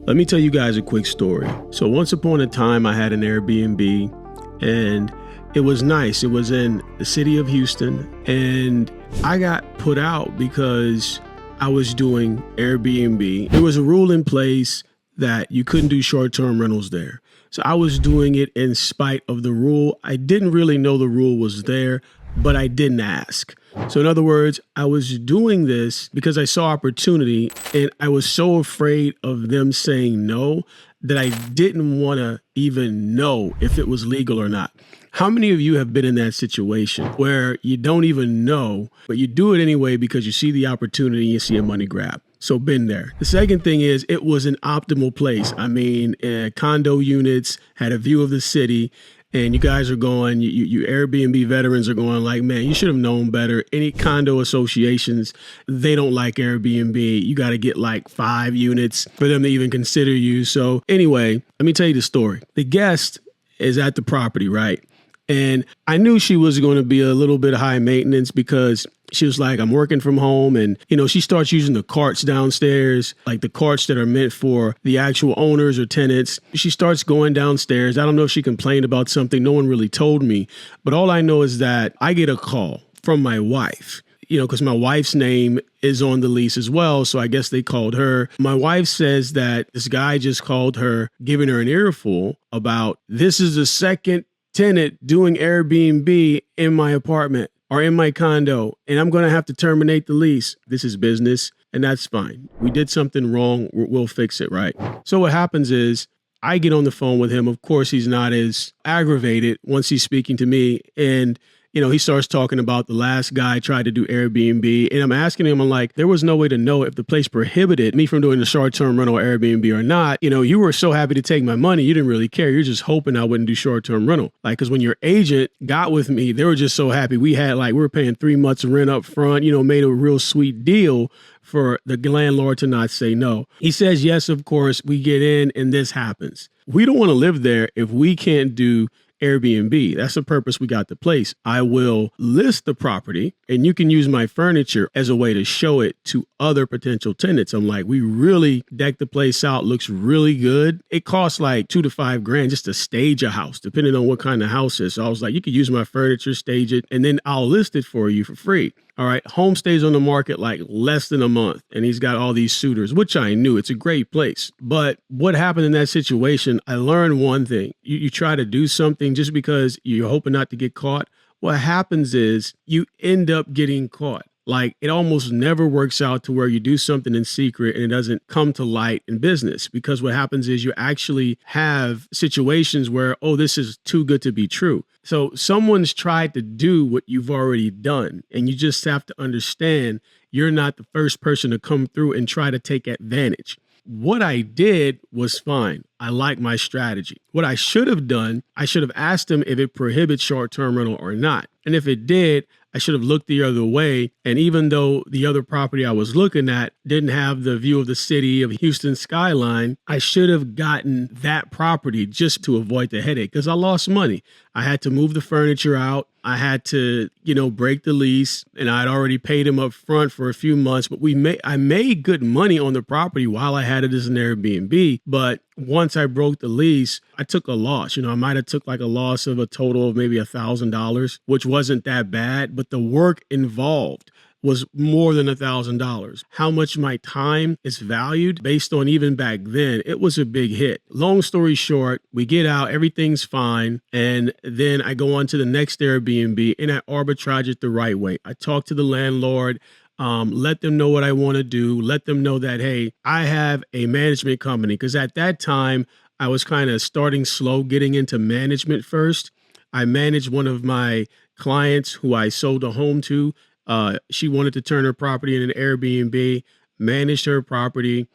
Let me tell you guys a quick story. So once upon a time, I had an Airbnb and it was nice. It was in the city of Houston and I got put out because I was doing Airbnb. There was a rule in place that you couldn't do short-term rentals there. So I was doing it in spite of the rule. I didn't really know the rule was there, but I didn't ask. So in other words, I was doing this because I saw opportunity and I was so afraid of them saying no that I didn't want to even know if it was legal or not. How many of you have been in that situation where you don't even know, but you do it anyway because you see the opportunity and you see a money grab? So been there. The second thing is it was an optimal place. I mean, condo units, had a view of the city. And you guys are going, you Airbnb veterans are going like, man, you should have known better. Any condo associations, they don't like Airbnb. You got to get like 5 units for them to even consider you. So anyway, let me tell you the story. The guest is at the property, right? And I knew she was going to be a little bit high maintenance because she was like, I'm working from home. And, she starts using the carts downstairs, like the carts that are meant for the actual owners or tenants. She starts going downstairs. I don't know if she complained about something. No one really told me. But all I know is that I get a call from my wife, because my wife's name is on the lease as well. So I guess they called her. My wife says that this guy just called her, giving her an earful about this is the second tenant doing Airbnb in my apartment or in my condo, and I'm going to have to terminate the lease. This is business, and that's fine. We did something wrong. We'll fix it, right? So what happens is I get on the phone with him. Of course, he's not as aggravated once he's speaking to me. And he starts talking about the last guy tried to do Airbnb. And I'm asking him, I'm like, there was no way to know if the place prohibited me from doing the short-term rental Airbnb or not. You were so happy to take my money. You didn't really care. You're just hoping I wouldn't do short-term rental. Like, because when your agent got with me, they were just so happy. We were paying 3 months rent up front, made a real sweet deal for the landlord to not say no. He says, yes, of course, we get in and this happens. We don't want to live there if we can't do Airbnb. That's the purpose we got the place. I will list the property and you can use my furniture as a way to show it to other potential tenants. I'm like, we really decked the place out. Looks really good. It costs like $2 to $5 grand just to stage a house, depending on what kind of house it is. So I was like, you could use my furniture, stage it, and then I'll list it for you for free. All right. Home stays on the market like less than a month. And he's got all these suitors, which I knew. It's a great place. But what happened in that situation, I learned one thing. You try to do something just because you're hoping not to get caught. What happens is you end up getting caught. Like, it almost never works out to where you do something in secret and it doesn't come to light in business, because what happens is you actually have situations where, oh, this is too good to be true. So someone's tried to do what you've already done, and you just have to understand you're not the first person to come through and try to take advantage. What I did was fine. I like my strategy. What I should have done, I should have asked him if it prohibits short-term rental or not. And if it did, I should have looked the other way. And even though the other property I was looking at didn't have the view of the city of Houston skyline, I should have gotten that property just to avoid the headache, because I lost money. I had to move the furniture out. I had to, break the lease, and I'd already paid him up front for a few months, but I made good money on the property while I had it as an Airbnb. But once I broke the lease, I took a loss. I might have took like a loss of a total of maybe $1,000, which wasn't that bad, but the work involved was more than $1,000. How much my time is valued based on even back then, it was a big hit. Long story short, we get out, everything's fine. And then I go on to the next Airbnb and I arbitrage it the right way. I talk to the landlord, let them know what I want to do. Let them know that, hey, I have a management company. Because at that time, I was kind of starting slow, getting into management first. I managed one of my clients who I sold a home to. She wanted to turn her property in an Airbnb, managed her property.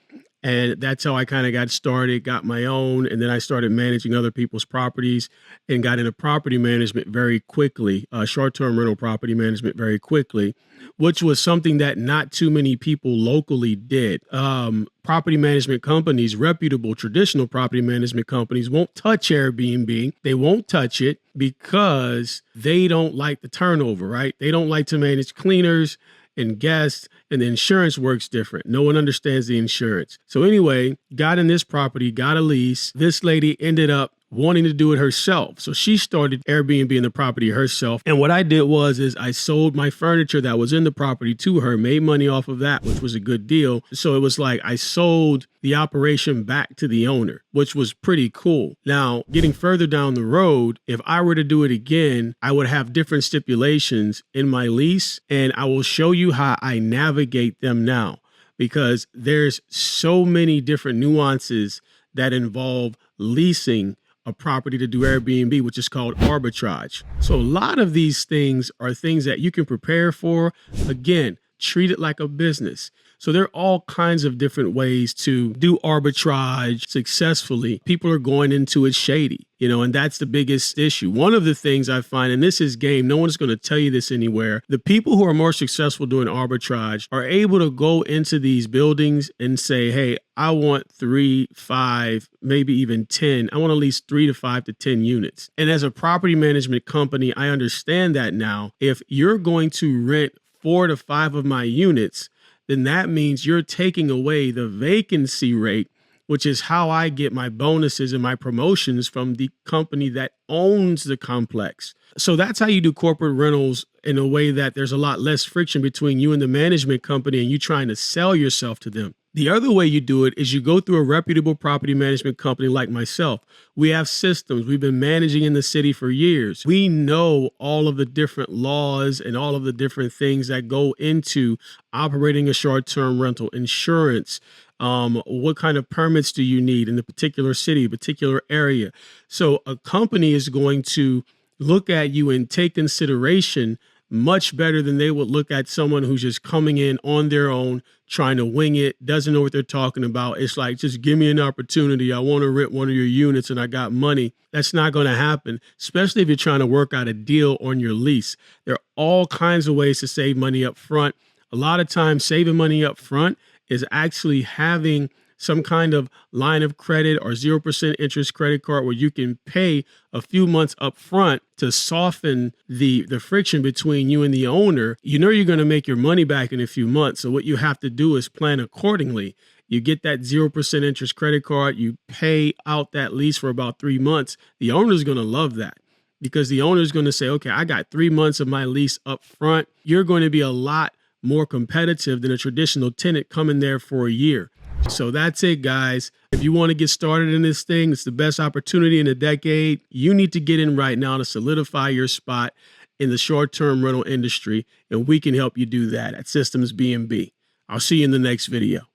And that's how I kind of got started, got my own. And then I started managing other people's properties and got into property management very quickly, short-term rental property management very quickly, which was something that not too many people locally did. Property management companies, reputable traditional property management companies, won't touch Airbnb. They won't touch it because they don't like the turnover, right? They don't like to manage cleaners. and guests, and the insurance works different. No one understands the insurance. So anyway, got in this property, got a lease. This lady ended up wanting to do it herself. So she started Airbnb in the property herself. And what I did is I sold my furniture that was in the property to her, made money off of that, which was a good deal. So it was like I sold the operation back to the owner, which was pretty cool. Now, getting further down the road, if I were to do it again, I would have different stipulations in my lease, and I will show you how I navigate them now, because there's so many different nuances that involve leasing a property to do Airbnb, which is called arbitrage. So a lot of these things are things that you can prepare for. Again, treat it like a business. So there are all kinds of different ways to do arbitrage successfully. People are going into it shady, and that's the biggest issue. One of the things I find, and this is game, no one's going to tell you this anywhere, the people who are more successful doing arbitrage are able to go into these buildings and say, hey, I want 3, 5, maybe even 10. I want at least 3 to 5 to 10 units. And as a property management company, I understand that now. If you're going to rent 4 to 5 of my units, then that means you're taking away the vacancy rate, which is how I get my bonuses and my promotions from the company that owns the complex. So that's how you do corporate rentals in a way that there's a lot less friction between you and the management company and you trying to sell yourself to them. The other way you do it is you go through a reputable property management company like myself. We have systems. We've been managing in the city for years. We know all of the different laws and all of the different things that go into operating a short-term rental, insurance, what kind of permits do you need in the particular city, particular area. So a company is going to look at you and take consideration much better than they would look at someone who's just coming in on their own, trying to wing it, doesn't know what they're talking about. It's like, just give me an opportunity. I want to rent one of your units and I got money. That's not going to happen, especially if you're trying to work out a deal on your lease. There are all kinds of ways to save money up front. A lot of times saving money up front is actually having some kind of line of credit or 0% interest credit card where you can pay a few months up front to soften the friction between you and the owner. You're going to make your money back in a few months. So what you have to do is plan accordingly. You get that 0% interest credit card, you pay out that lease for about 3 months. The owner's going to love that, because the owner's going to say, okay, I got 3 months of my lease up front. You're going to be a lot more competitive than a traditional tenant coming there for a year. So that's it, guys. If you want to get started in this thing, it's the best opportunity in a decade. You need to get in right now to solidify your spot in the short-term rental industry, and we can help you do that at Systems B&B. I'll see you in the next video.